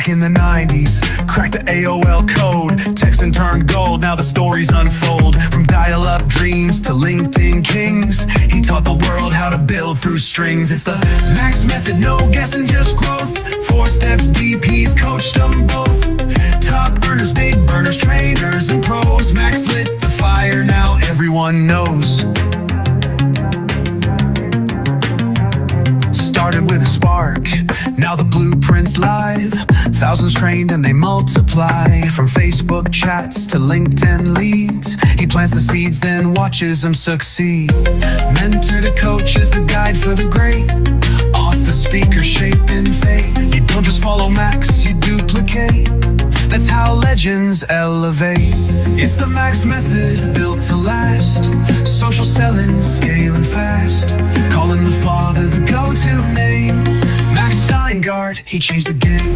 back in the 90s, cracked the AOL code, texting turned gold, now the stories unfold. From dial-up dreams to LinkedIn kings, he taught the world how to build through strings. It's the Max method, no guessing, just growth. 4 steps deep, he's coached them both. Top earners, big burners, trainers and pros. Max lit the fire, now everyone knows. Started with a spark, now the blueprint's live. Thousands trained and they multiply. From Facebook chats to LinkedIn leads, he plants the seeds, then watches them succeed. Mentor to coach is the guide for the great. Author, speaker, shaping fate. You don't just follow Max, you duplicate. That's how legends elevate. It's the Max method, built to last. Social selling, scaling fast. Calling the father the go-to name. Max Steingart, he changed the game.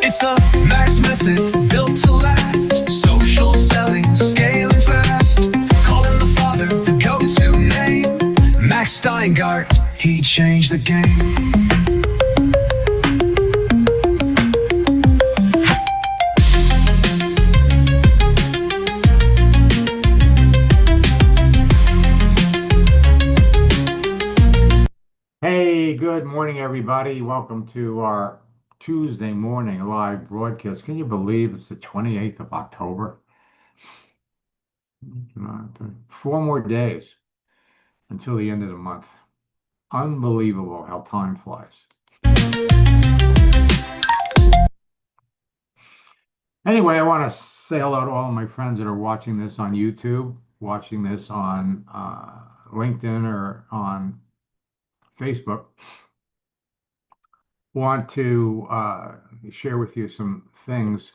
It's the Max method, built to last. Social selling, scaling fast. Calling the father the go-to name. Max Steingart, he changed the game. Hey, good morning, everybody. Welcome to our Tuesday morning live broadcast. Can you believe it's the 28th of October? 4 more days until the end of the month. Unbelievable how time flies. Anyway, I want to say hello to all of my friends that are watching this on YouTube, watching this on LinkedIn or on Facebook. Want to share with you some things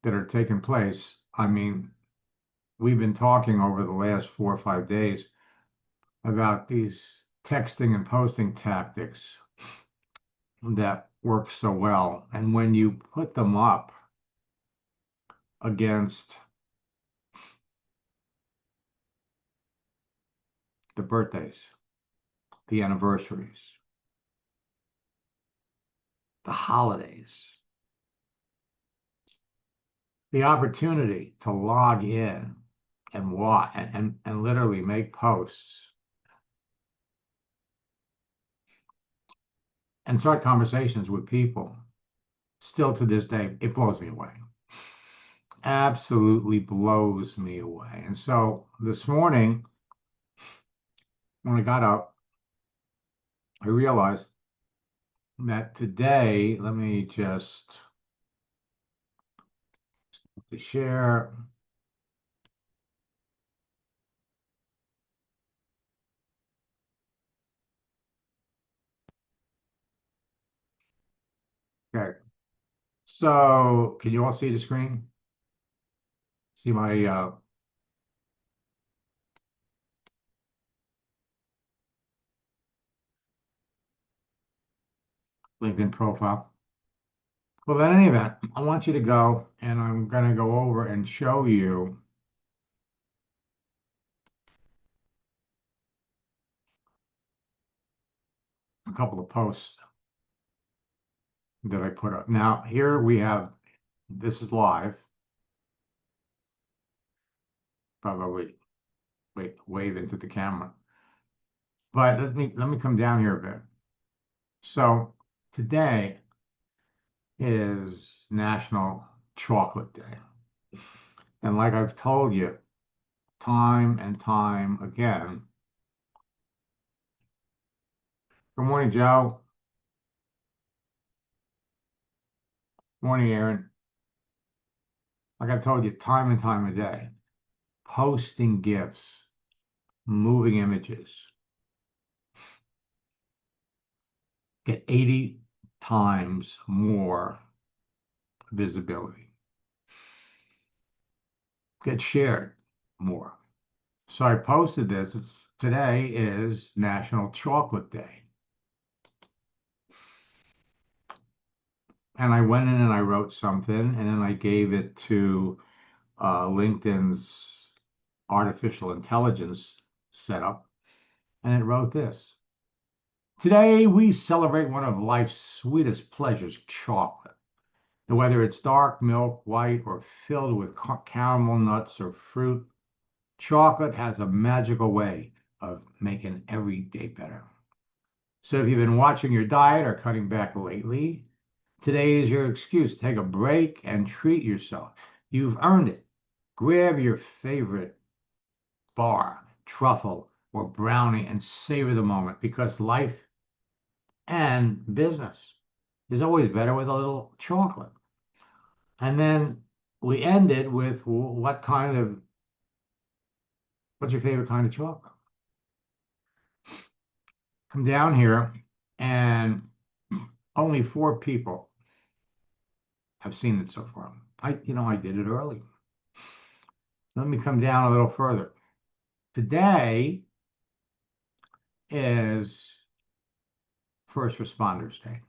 that are taking place. I mean, we've been talking over the last 4 or 5 days about these texting and posting tactics that work so well. And when you put them up against the birthdays, the anniversaries, the holidays, the opportunity to log in and watch and literally make posts and start conversations with people, still to this day, it blows me away. Absolutely blows me away. And so this morning, when I got up, I realized that today, let me just share. Okay. So can you all see the screen? See my LinkedIn profile? Well, in any event, I want you to go and I'm going to go over and show you a couple of posts that I put up. Now, here we have, this is live. Probably wave into the camera. But let me come down here a bit. So today is National Chocolate Day. And like I've told you time and time again, good morning, Joe. Morning, Aaron. Like I've told you time and time a day, posting gifts, moving images, get 80 times more visibility, get shared more. So I posted this. Today is National Chocolate Day. And I went in and I wrote something, and then I gave it to LinkedIn's artificial intelligence setup, and it wrote this. Today, we celebrate one of life's sweetest pleasures, chocolate. Whether it's dark milk, white, or filled with caramel nuts or fruit, chocolate has a magical way of making every day better. So if you've been watching your diet or cutting back lately, today is your excuse to take a break and treat yourself. You've earned it. Grab your favorite bar, truffle, or brownie and savor the moment, because life and business is always better with a little chocolate. And then we ended with what's your favorite kind of chocolate? Come down here, and only 4 people have seen it so far. I did it early. Let me come down a little further. Today is First Responders Day.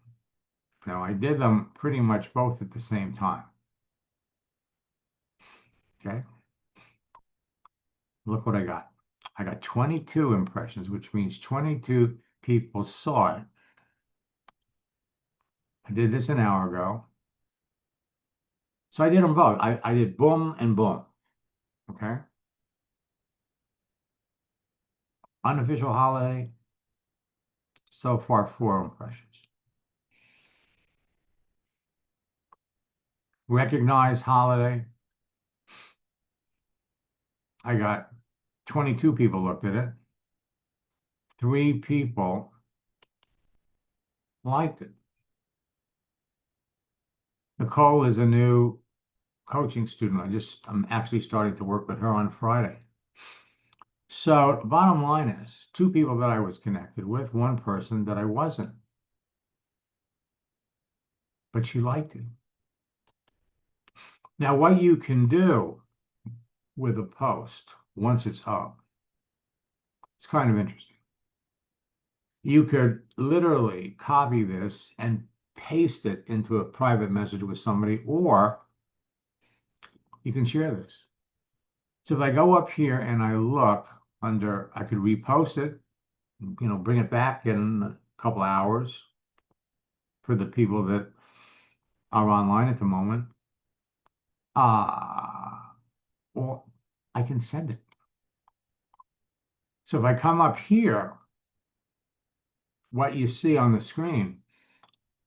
Now, I did them pretty much both at the same time. Okay. Look what I got. I got 22 impressions, which means 22 people saw it. I did this an hour ago. So I did them both. I did boom and boom. Okay. Unofficial holiday. So far, 4 impressions. Recognized holiday. I got 22 people looked at it. 3 people liked it. Nicole is a new coaching student. I'm actually starting to work with her on Friday. So bottom line is 2 people that I was connected with, 1 person that I wasn't. But she liked it. Now, what you can do with a post once it's up, it's kind of interesting. You could literally copy this and paste it into a private message with somebody, or you can share this. So if I go up here and I look under, I could repost it, bring it back in a couple hours for the people that are online at the moment. Or I can send it. So if I come up here, what you see on the screen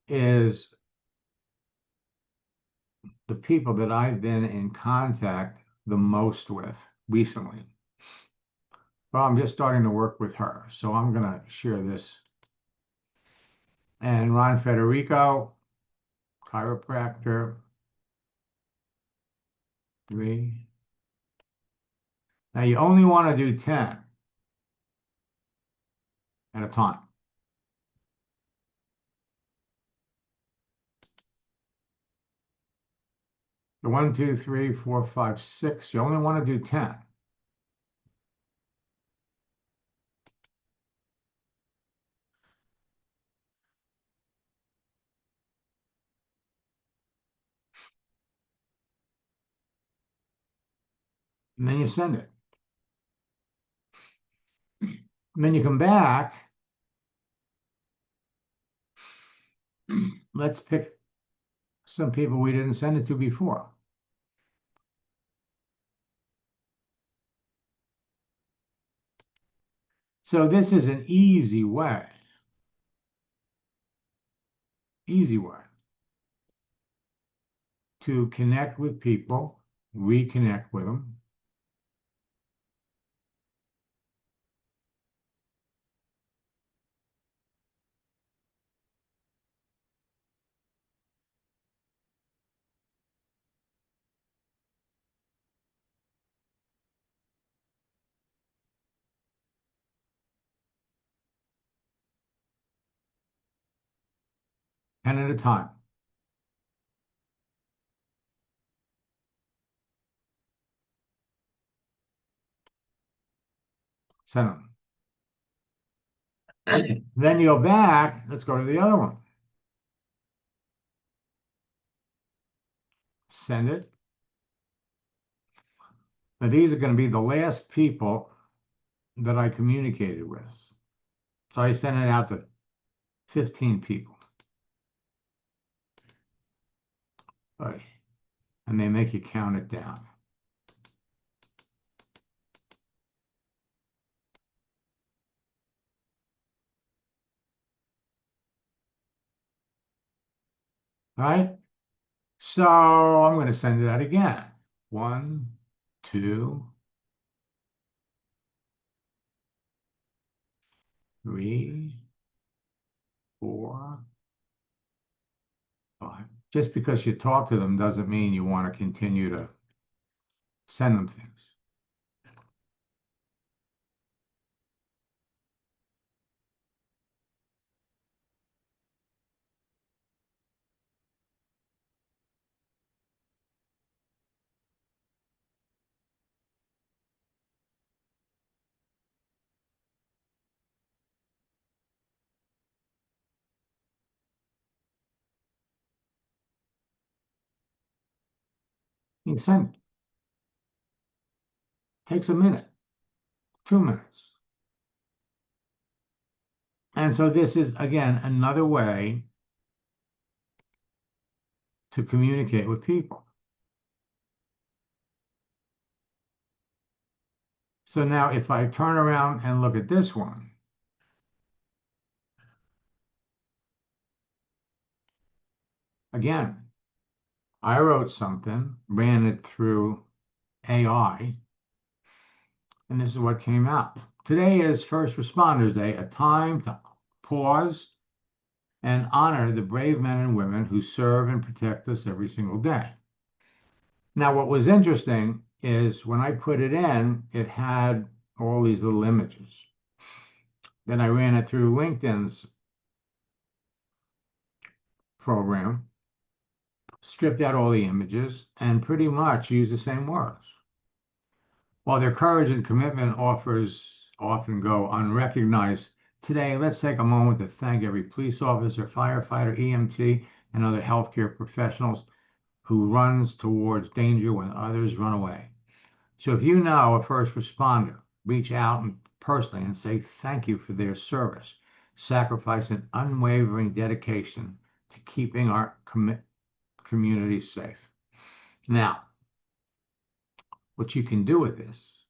is the people that I've been in contact the most with recently. Well, I'm just starting to work with her, so I'm going to share this. And Ron Federico, chiropractor, 3. Now you only want to do 10 at a time. The 1, 2, 3, 4, 5, 6. You only want to do 10. And then you send it. And then you come back. Let's pick some people we didn't send it to before. So this is an easy way to connect with people, reconnect with them. Ten at a time. Send them. Then you go back. Let's go to the other one. Send it. But these are going to be the last people that I communicated with. So I sent it out to 15 people. Right. And they make you count it down. Right? So I'm going to send it out again. 1, 2, 3, 4, 5. Just because you talk to them doesn't mean you want to continue to send them things. You send it. Takes a minute, 2 minutes. And so this is, again, another way to communicate with people. So now if I turn around and look at this one, again, I wrote something, ran it through AI, and this is what came out. Today is First Responders Day, a time to pause and honor the brave men and women who serve and protect us every single day. Now, what was interesting is when I put it in, it had all these little images. Then I ran it through LinkedIn's program, stripped out all the images, and pretty much used the same words. While their courage and commitment offers often go unrecognized, today let's take a moment to thank every police officer, firefighter, EMT, and other healthcare professionals who runs towards danger when others run away. So if you know a first responder, reach out and personally and say thank you for their service, sacrifice, and unwavering dedication to keeping our community safe. Now, what you can do with this,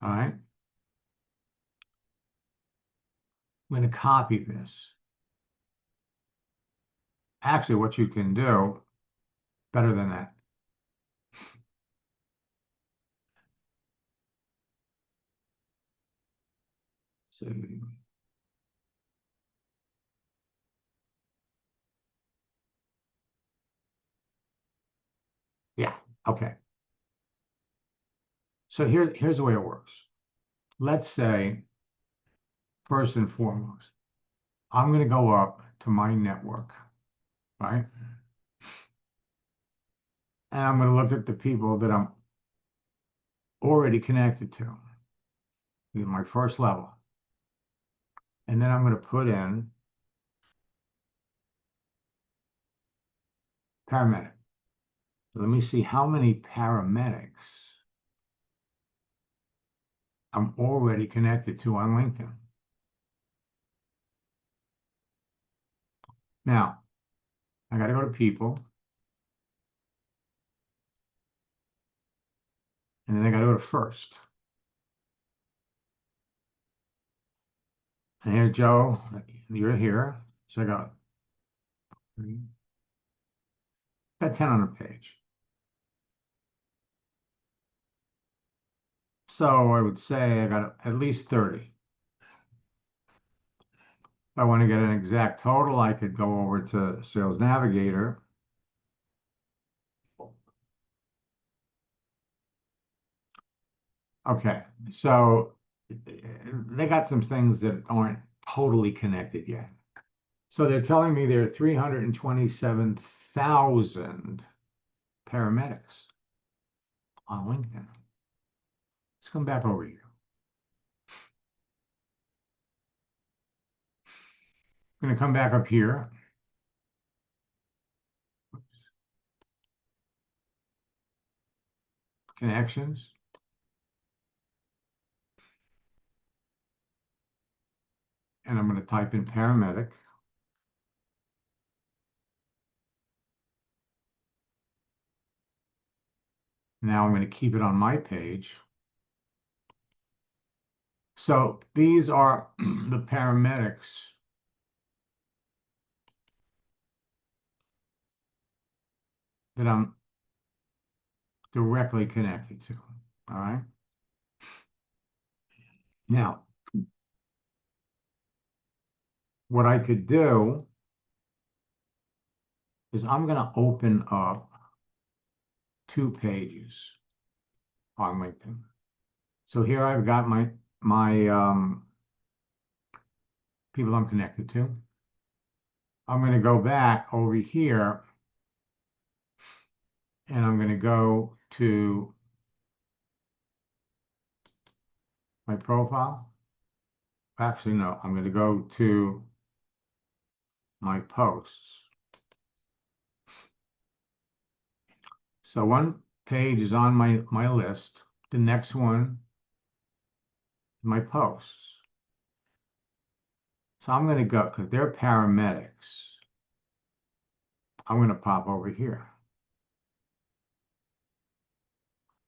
all right? I'm going to copy this. Actually, what you can do better than that. So, yeah, okay. So here's the way it works. Let's say, first and foremost, I'm going to go up to my network, right? And I'm going to look at the people that I'm already connected to, my first level. And then I'm going to put in paramedic. Let me see how many paramedics I'm already connected to on LinkedIn. Now, I got to go to people, and then I got to go to first. And here, Joe, you're here. So I got 10 on the page. So I would say I got at least 30. If I want to get an exact total, I could go over to Sales Navigator. Okay, so they got some things that aren't totally connected yet. So they're telling me there are 327,000 paramedics on LinkedIn. Let's come back over here. I'm going to come back up here. connections. And I'm going to type in paramedic. Now I'm going to keep it on my page. So these are the paramedics that I'm directly connected to. All right. Now, what I could do is I'm going to open up 2 pages on LinkedIn. So here I've got my people I'm connected to. I'm going to go back over here and I'm going to go to my profile. Actually, no, I'm going to go to my posts. So one page is on my list. The next one, my posts. So I'm going to go, because they're paramedics. I'm going to pop over here.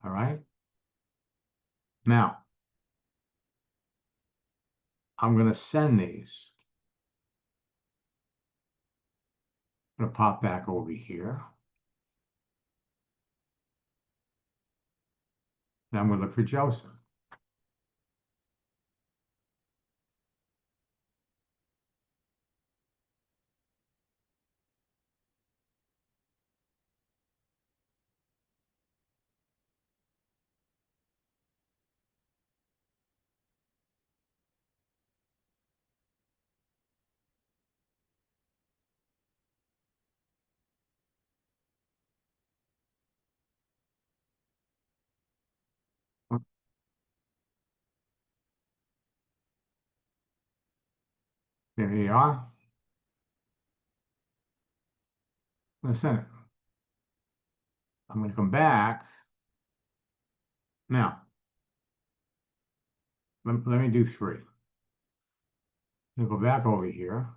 All right. Now, I'm going to send these. I'm going to pop back over here. And I'm going to look for Joseph. There you are. I'm going to send it. I'm going to come back. Now, let me do 3. I'm going to go back over here.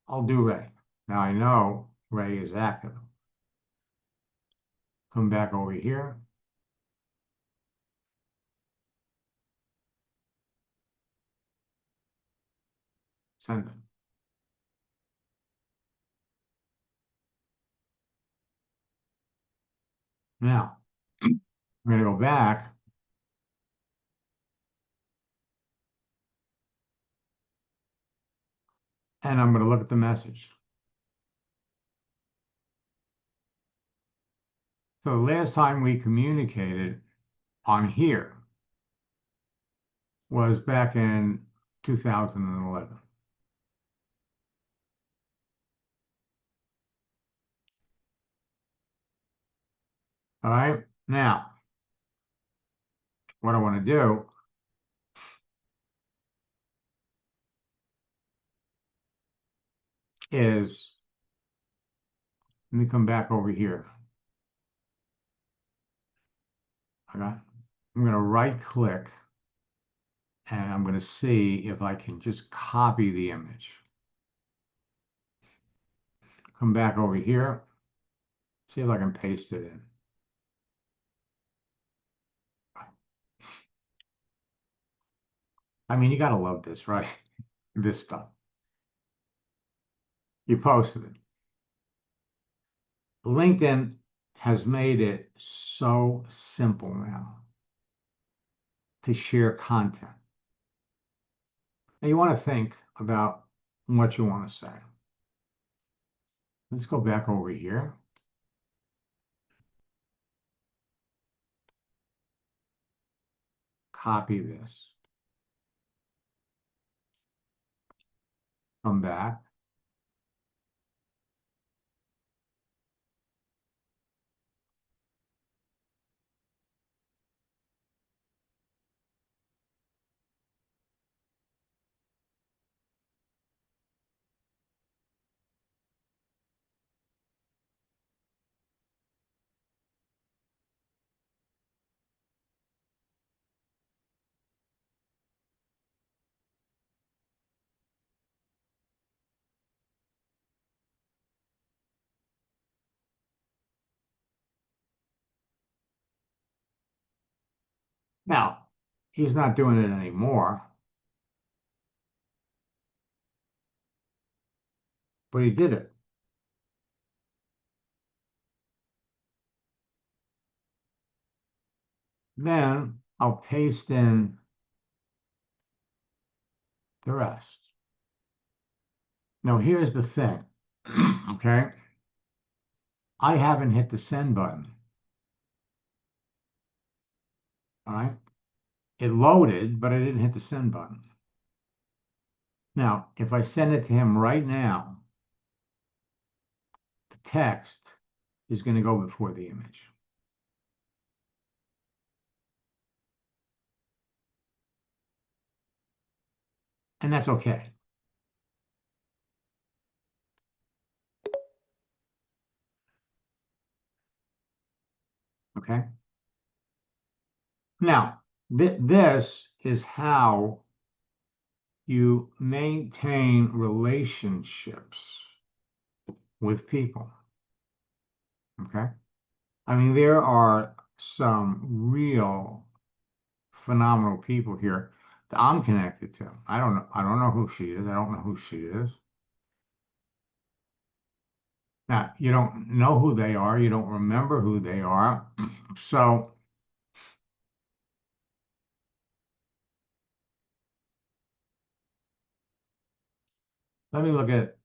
I'll do Ray. Now I know Ray is active. Come back over here. Send it. Now, I'm going to go back. And I'm going to look at the message. So the last time we communicated on here was back in 2011. All right. Now, what I want to do is, let me come back over here. Okay. I'm going to right click and I'm going to see if I can just copy the image. Come back over here. See if I can paste it in. I mean, you got to love this, right? This stuff. You posted it. LinkedIn has made it so simple now to share content. And you want to think about what you want to say. Let's go back over here. Copy this. Come back. Now, he's not doing it anymore, but he did it. Then I'll paste in the rest. Now, here's the thing, okay? I haven't hit the send button, all right? It loaded, but I didn't hit the send button. Now, if I send it to him right now, the text is going to go before the image. And that's okay. Okay. Now, this is how you maintain relationships with people. Okay. I mean, there are some real phenomenal people here that I'm connected to. I don't know who she is. I don't know who she is. Now, you don't know who they are. You don't remember who they are. So let me look at,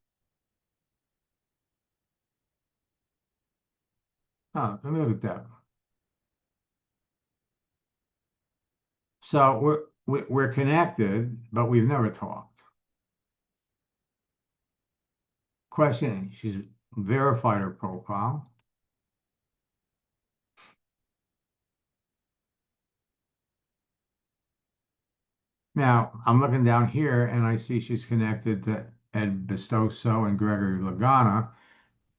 let me look at that. So we're connected, but we've never talked. Questioning. She's verified her profile. Now I'm looking down here and I see she's connected to Ed Bestoso and Gregory Lagana,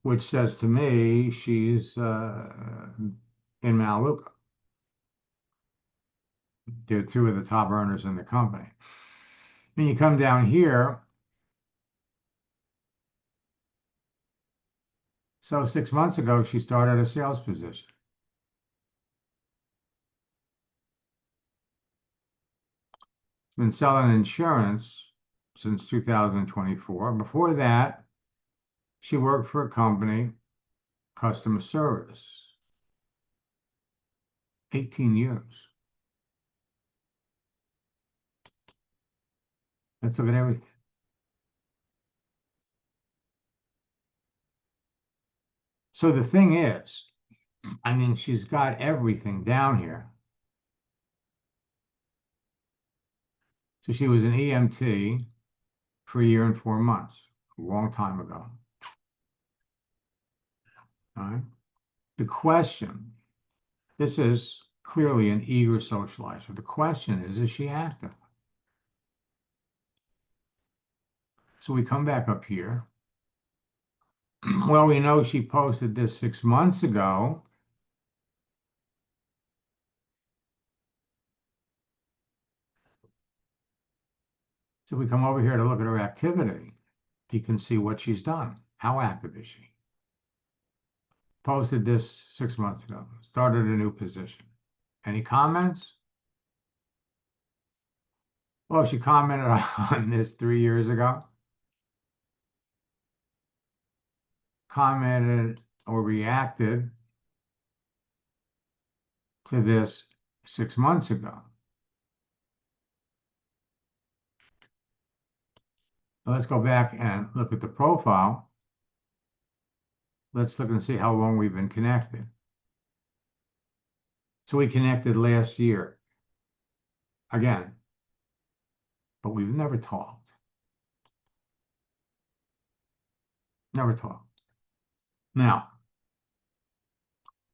which says to me she's in Melaleuca. They're two of the top earners in the company. Then you come down here. So 6 months ago, she started a sales position. Been selling insurance since 2024. Before that, she worked for a company, customer service, 18 years. Let's look at everything. So the thing is, I mean, she's got everything down here. So she was an EMT for a year and 4 months, a long time ago. All right. The question, this is clearly an eager socializer. The question is she active? So we come back up here. Well, we know she posted this 6 months ago. So we come over here to look at her activity. You can see what she's done. How active is she? Posted this 6 months ago. Started a new position. Any comments? Well, she commented on this 3 years ago. Commented or reacted to this 6 months ago. Now let's go back and look at the profile. Let's look and see how long we've been connected. So we connected last year. Again, but we've never talked. Never talked. Now,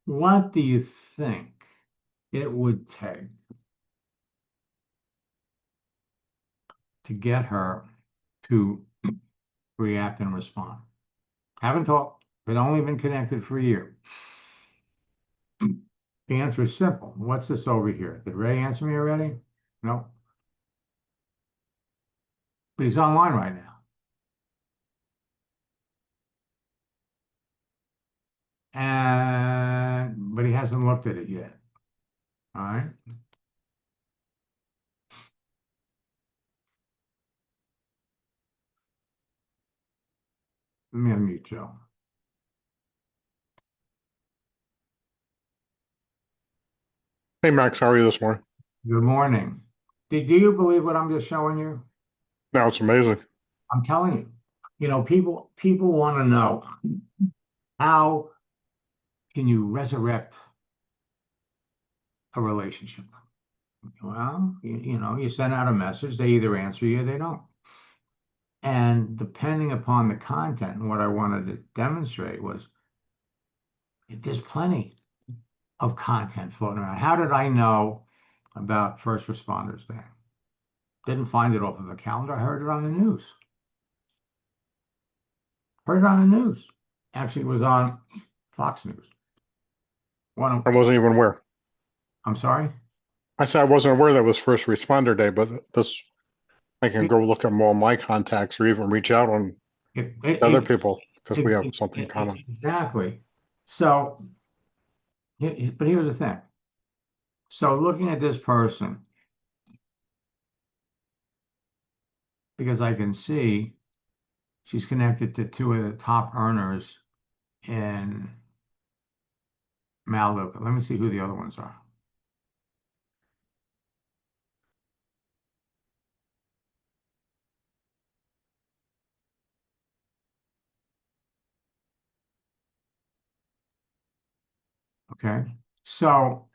what do you think it would take to get her to react and respond? Haven't talked, but only been connected for a year. The answer is simple. What's this over here? Did Ray answer me already? No. But he's online right now. But he hasn't looked at it yet. All right. me unmute Joe. Hey Max, how are you this morning? Good morning. Do you believe what I'm just showing you? Now it's amazing. I'm telling you, people want to know, how can you resurrect a relationship? Well, you send out a message, they either answer you or they don't. And depending upon the content, and what I wanted to demonstrate was there's plenty of content floating around. How did I know about First Responders Day? Didn't find it off of a calendar. I heard it on the news. Heard it on the news. Actually, it was on Fox News. I wasn't even aware. I'm sorry? I said I wasn't aware that was First Responder Day, but this I can It- go look at all my contacts or even reach out on other people because we have something in common. Exactly. So, but here's the thing. So looking at this person, because I can see she's connected to two of the top earners in Melaleuca. Let me see who the other ones are. Okay. So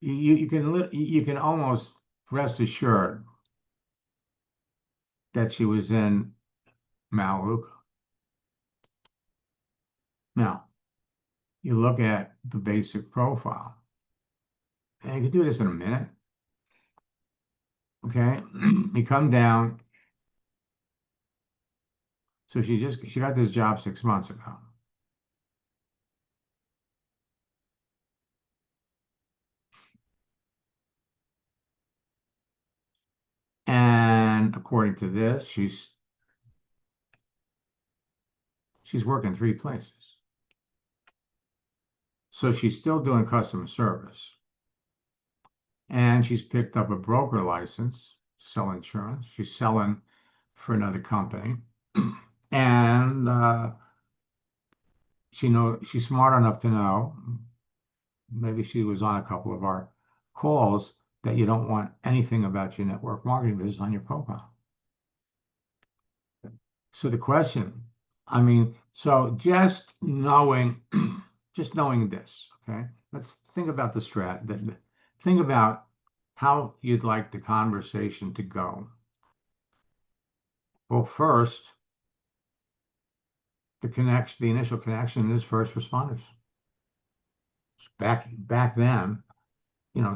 you can almost rest assured that she was in Melaleuca. Now, you look at the basic profile. And you can do this in a minute. Okay. You come down. So she got this job 6 months ago. And according to this, she's working 3 places. So she's still doing customer service. And she's picked up a broker license to sell insurance. She's selling for another company. And she's smart enough to know, maybe she was on a couple of our calls, that you don't want anything about your network marketing business on your profile. So the question, so just knowing this, okay? Let's think about the think about how you'd like the conversation to go. Well, first, the initial connection is first responders. Back then,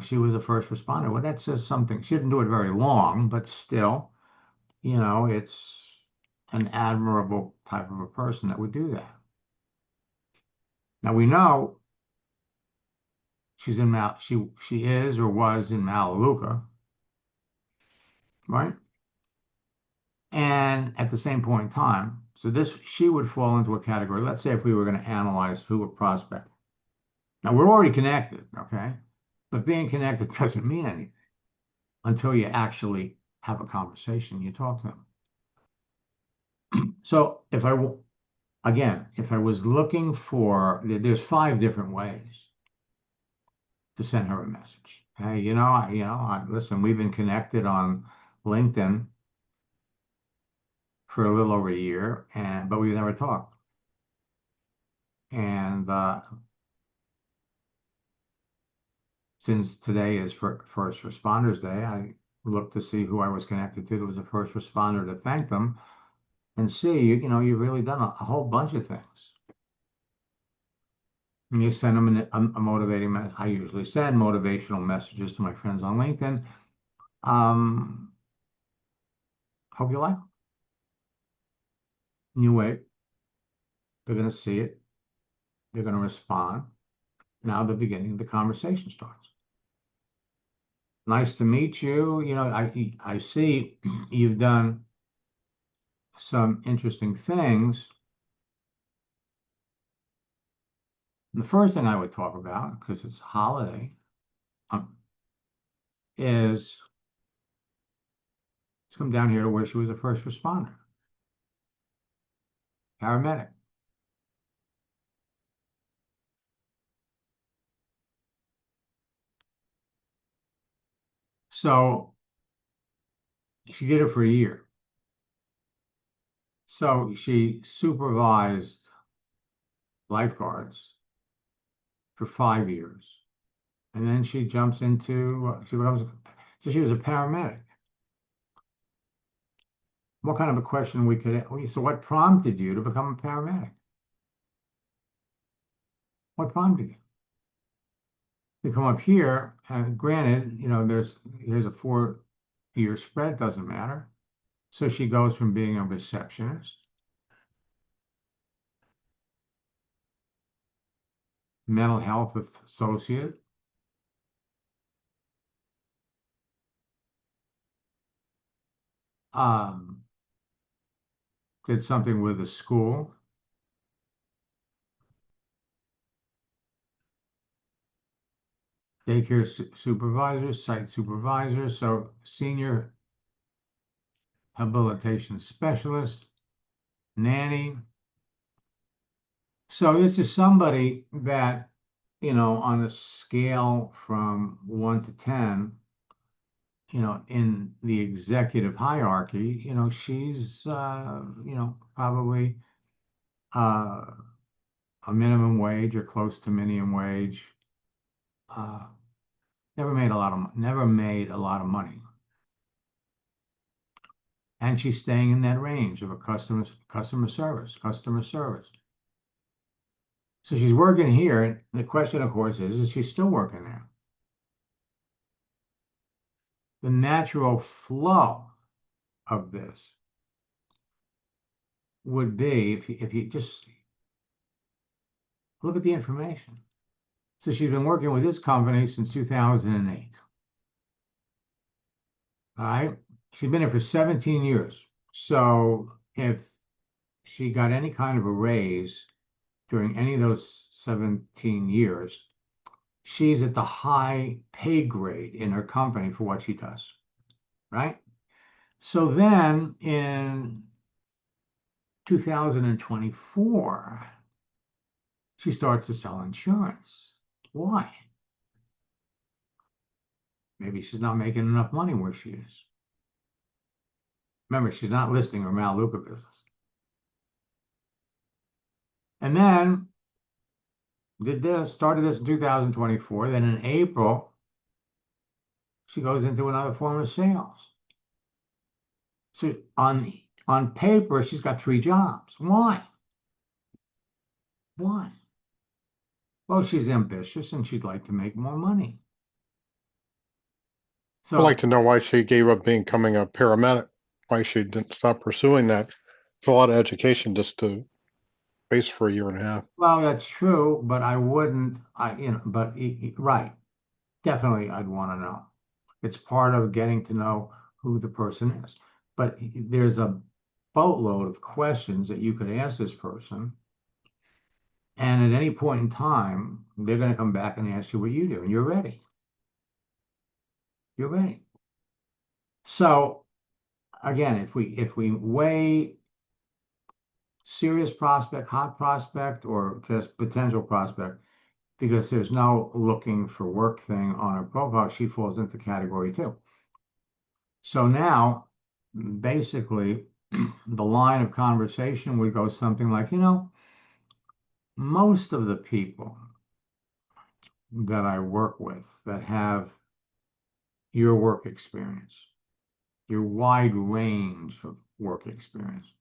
she was a first responder. Well, that says something. She didn't do it very long, but still, it's an admirable type of a person that would do that. Now we know she is or was in Melaleuca, right? And at the same point in time, so she would fall into a category. Let's say if we were going to analyze who a prospect. Now we're already connected, okay? But being connected doesn't mean anything until you actually have a conversation, you talk to them. So if I was looking for, there's 5 different ways to send her a message. Hey, listen, we've been connected on LinkedIn for a little over a year, but we've never talked. And since today is First Responders Day, I looked to see who I was connected to that was a first responder to thank them, and see, you've really done a whole bunch of things. And you send them a motivating message. I usually send motivational messages to my friends on LinkedIn. Hope you like them. And you wait. They're going to see it. They're going to respond. Now the beginning of the conversation starts. Nice to meet you. I see you've done some interesting things. And the first thing I would talk about, because it's a holiday, is She's come down here to where she was a first responder, paramedic. So she did it for a year. So she supervised lifeguards for 5 years. And then she jumps into, so she was a paramedic. What kind of a question we could, so what prompted you to become a paramedic? What prompted you? You come up here, and granted, here's a 4-year spread, doesn't matter. So she goes from being a receptionist, mental health associate, did something with the school, daycare supervisor, site supervisor, so senior habilitation specialist, nanny. So this is somebody that, on a scale from 1 to 10, in the executive hierarchy, she's, probably a minimum wage or close to minimum wage. Never made a lot of money. And she's staying in that range of a customer service. So she's working here, and the question, of course, is she still working there? The natural flow of this would be if you just look at the information. So she's been working with this company since 2008. All right. She's been here for 17 years. So if she got any kind of a raise during any of those 17 years, she's at the high pay grade in her company for what she does. Right. So then in 2024, she starts to sell insurance. Why? Maybe she's not making enough money where she is. Remember, she's not listing her Melaleuca business. And then started this in 2024. Then in April, she goes into another form of sales. So on paper, she's got 3 jobs. Why? Well, she's ambitious and she'd like to make more money. So I'd like to know why she gave up becoming a paramedic, why she didn't stop pursuing that. It's a lot of education just to base for a year and a half. Well, that's true, but I wouldn't, right. Definitely, I'd want to know. It's part of getting to know who the person is. But there's a boatload of questions that you could ask this person. And at any point in time, they're going to come back and ask you what you do, and you're ready. You're ready. So again, if we weigh serious prospect, hot prospect, or just potential prospect, because there's no looking for work thing on her profile, she falls into category 2. So now, basically, the line of conversation would go something like, most of the people that I work with that have your work experience, your wide range of work experience,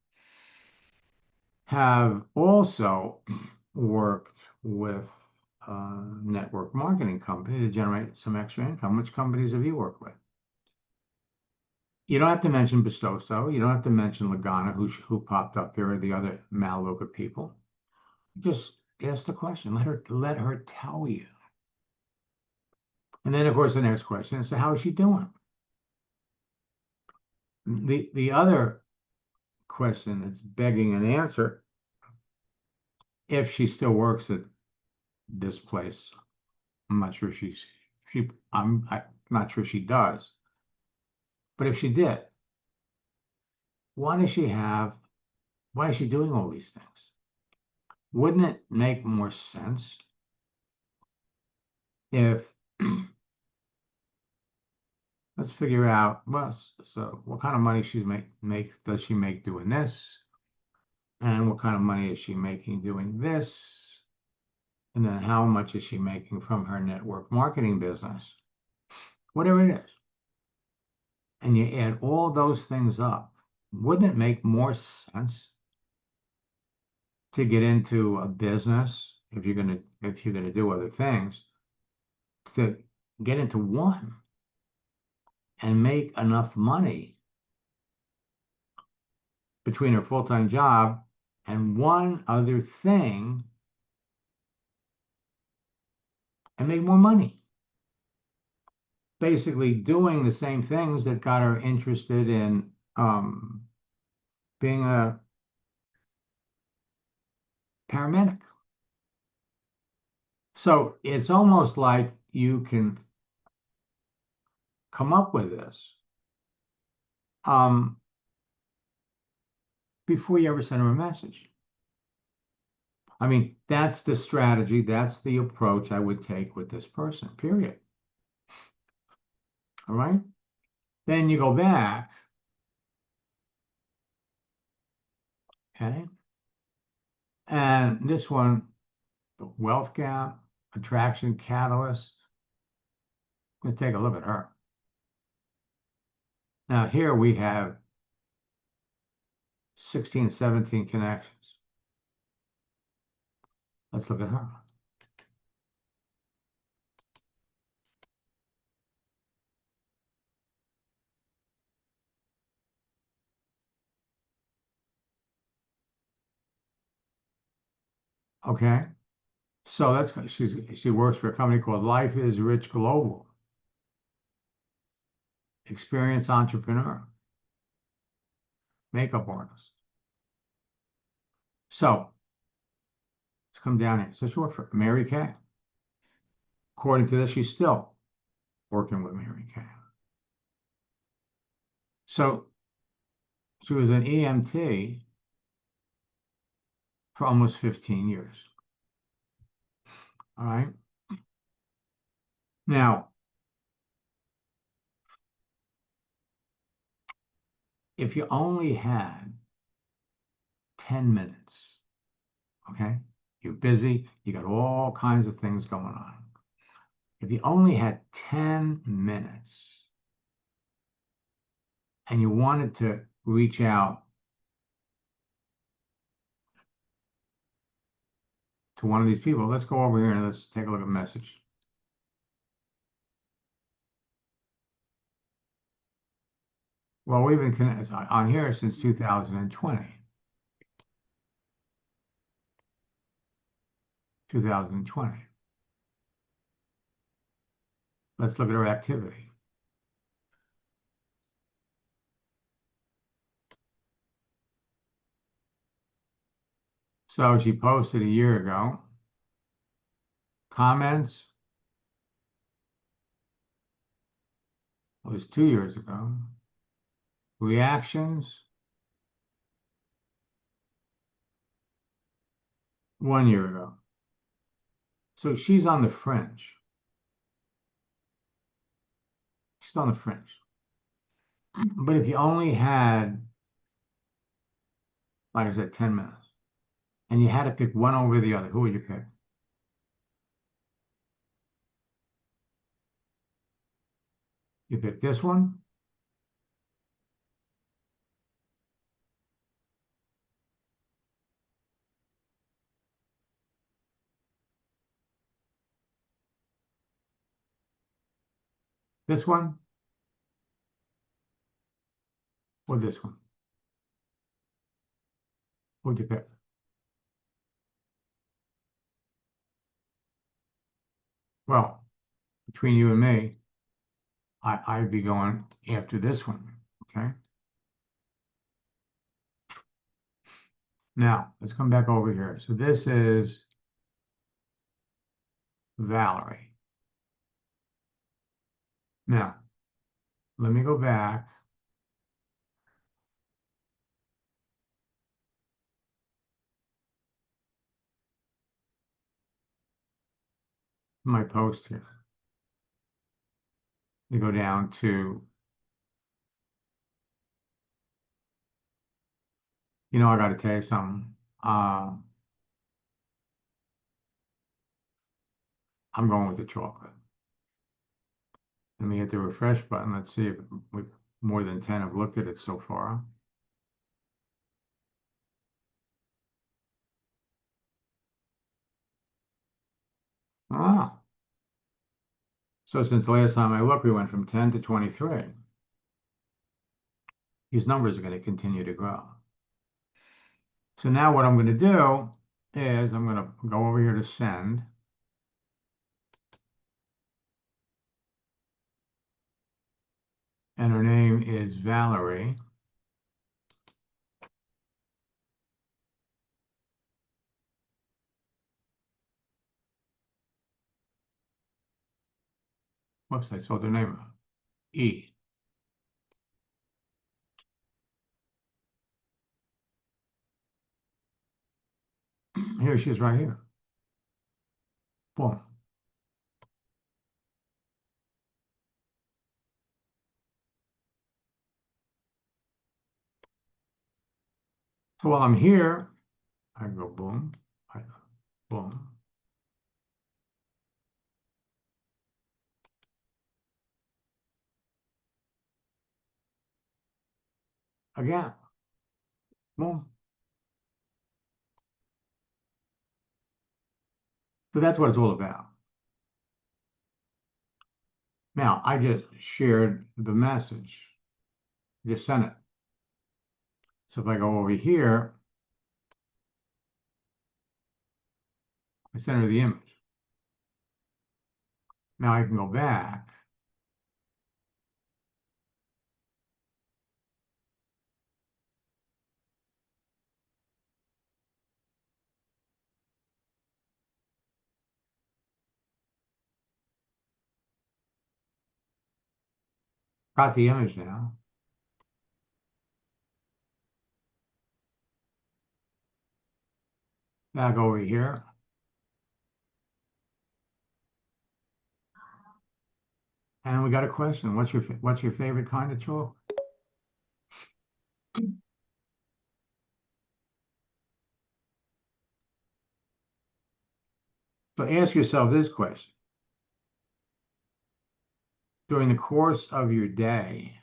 have also worked with a network marketing company to generate some extra income. Which companies have you worked with? You don't have to mention Bestoso. You don't have to mention Lagana, who popped up there, or the other Melaleuca people. Just ask the question. Let her tell you. And then, of course, the next question is, so how is she doing? The other question that's begging an answer, if she still works at this place, I'm not sure I'm not sure she does. But if she did, why does she why is she doing all these things? Wouldn't it make more sense if, let's figure out, well, so what kind of money does she make doing this? And what kind of money is she making doing this? And then how much is she making from her network marketing business? Whatever it is. And you add all those things up, wouldn't it make more sense to get into a business if you're gonna do other things, to get into one and make enough money between her full-time job and one other thing and make more money? Basically doing the same things that got her interested in being a paramedic. So it's almost like you can come up with this before you ever send her a message. I mean, that's the strategy, that's the approach I would take with this person, period. All right? Then you go back, okay? And this one, the wealth gap, attraction catalyst. Let's take a look at her. Now here we have 16, 17 connections. Let's look at her. Okay, so she works for a company called Life is Rich Global. Experienced entrepreneur, makeup artist. So let's come down here. So she worked for Mary Kay. According to this, she's still working with Mary Kay. So she was an EMT for almost 15 years. All right. Now, if you only had 10 minutes, okay, you're busy, you got all kinds of things going on. If you only had 10 minutes and you wanted to reach out to one of these people, let's go over here and let's take a look at message. Well, we've been connected on here since 2020. 2020. Let's look at her activity. So she posted a year ago. Comments was 2 years ago. Reactions 1 year ago. So she's on the fringe. She's on the fringe. But if you only had, like I said, 10 minutes, and you had to pick one over the other, who would you pick? You pick this one? This one? Or this one? Who'd you pick? Well, between you and me, I'd be going after this one, okay? Now, let's come back over here. So this is Valerie. Now, let me go back. my post here. You go down to, I got to tell you something. I'm going with the chocolate. Let me hit the refresh button. Let's see if more than 10 have looked at it so far. Ah. So since the last time I looked, we went from 10 to 23. These numbers are going to continue to grow. So now what I'm going to do is I'm going to go over here to send. And her name is Valerie. Whoops, I spelled her name wrong. E. Here she is right here. Boom. So while I'm here, I go boom, I go boom. Again, boom. So that's what it's all about. Now, I just shared the message, just sent it. So if I go over here, I send her the image. Now I can go back. Got the image now. Now I go over here. And we got a question. What's your favorite kind of chocolate? So ask yourself this question. During the course of your day,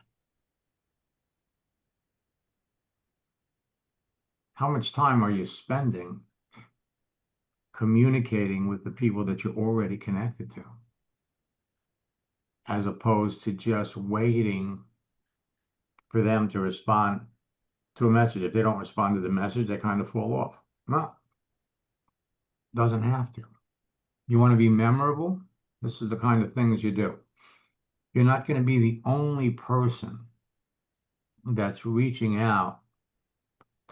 how much time are you spending communicating with the people that you're already connected to, as opposed to just waiting for them to respond to a message? If they don't respond to the message, they kind of fall off. No, doesn't have to. You want to be memorable? This is the kind of things you do. You're not going to be the only person that's reaching out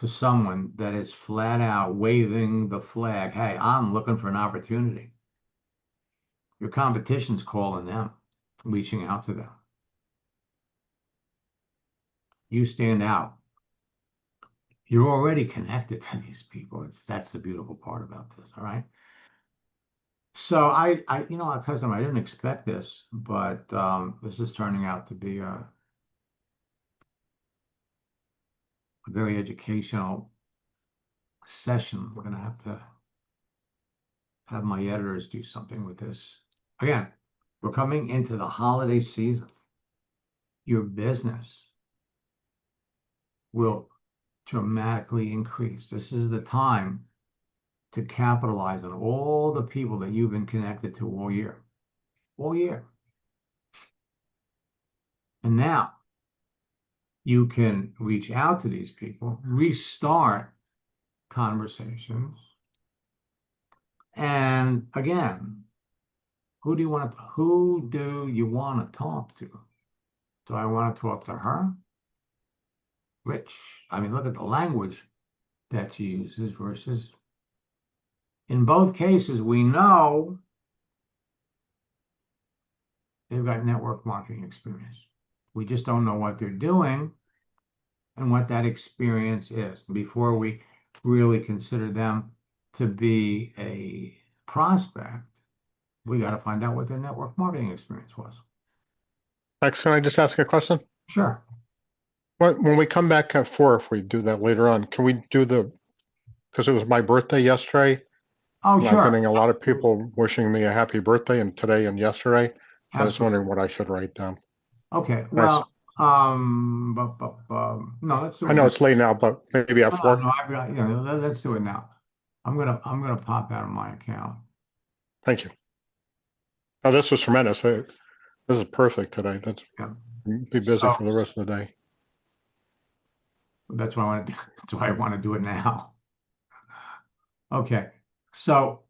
to someone that is flat out waving the flag. Hey, I'm looking for an opportunity. Your competition's calling them, reaching out to them. You stand out. You're already connected to these people. That's the beautiful part about this. All right. So I'll tell you something. I didn't expect this, but this is turning out to be a very educational session. We're going to have my editors do something with this. Again, we're coming into the holiday season. Your business will dramatically increase. This is the time to capitalize on all the people that you've been connected to all year. All year. And now you can reach out to these people, restart conversations. And again, who do you want to talk to? Do I want to talk to her? Rich. I mean, look at the language that she uses versus, in both cases, we know they've got network marketing experience. We just don't know what they're doing and what that experience is before we really consider them to be a prospect. we got to find out what their network marketing experience was. Max, can I just ask a question? Sure. When we come back at 4, if we do that later on, can we do because it was my birthday yesterday. Oh, And I'm sure. getting a lot of people wishing me a happy birthday and today and yesterday. I was Absolutely. wondering what I should write down. Okay. Nice. Well, no, let's do I it know now. it's late now, but maybe at No, 4. no, I've got, let's do it now. I'm gonna pop out of my account. Thank you. Oh, this was tremendous. This is perfect today. That's Yeah. be busy So for the rest of the day. that's why I want to. That's why I want to do it now. Okay. So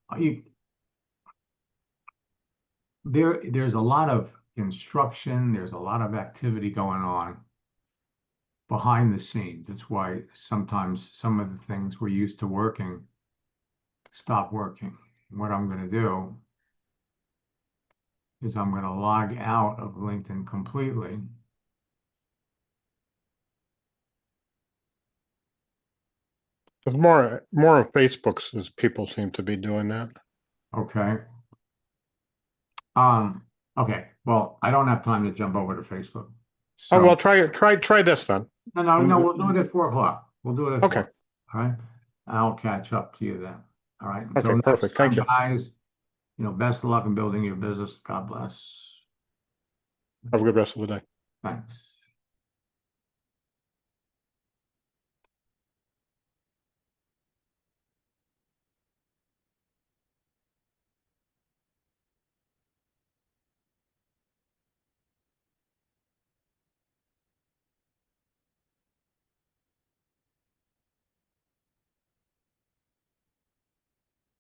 there's a lot of instruction. There's a lot of activity going on behind the scenes. That's why sometimes some of the things we're used to working stop working. What I'm going to do is I'm going to log out of LinkedIn completely. There's more on Facebooks as people seem to be doing that. Okay. Okay. Well, I don't have time to jump over to Facebook. Oh, well, So try this then. no, we'll do it at 4 o'clock. We'll do it at Okay. 4. All right. I'll catch up to you then. All right. Okay, Until next perfect. Thank time, you. guys, best of luck in building your business. God bless. Have a good rest of the day. Thanks.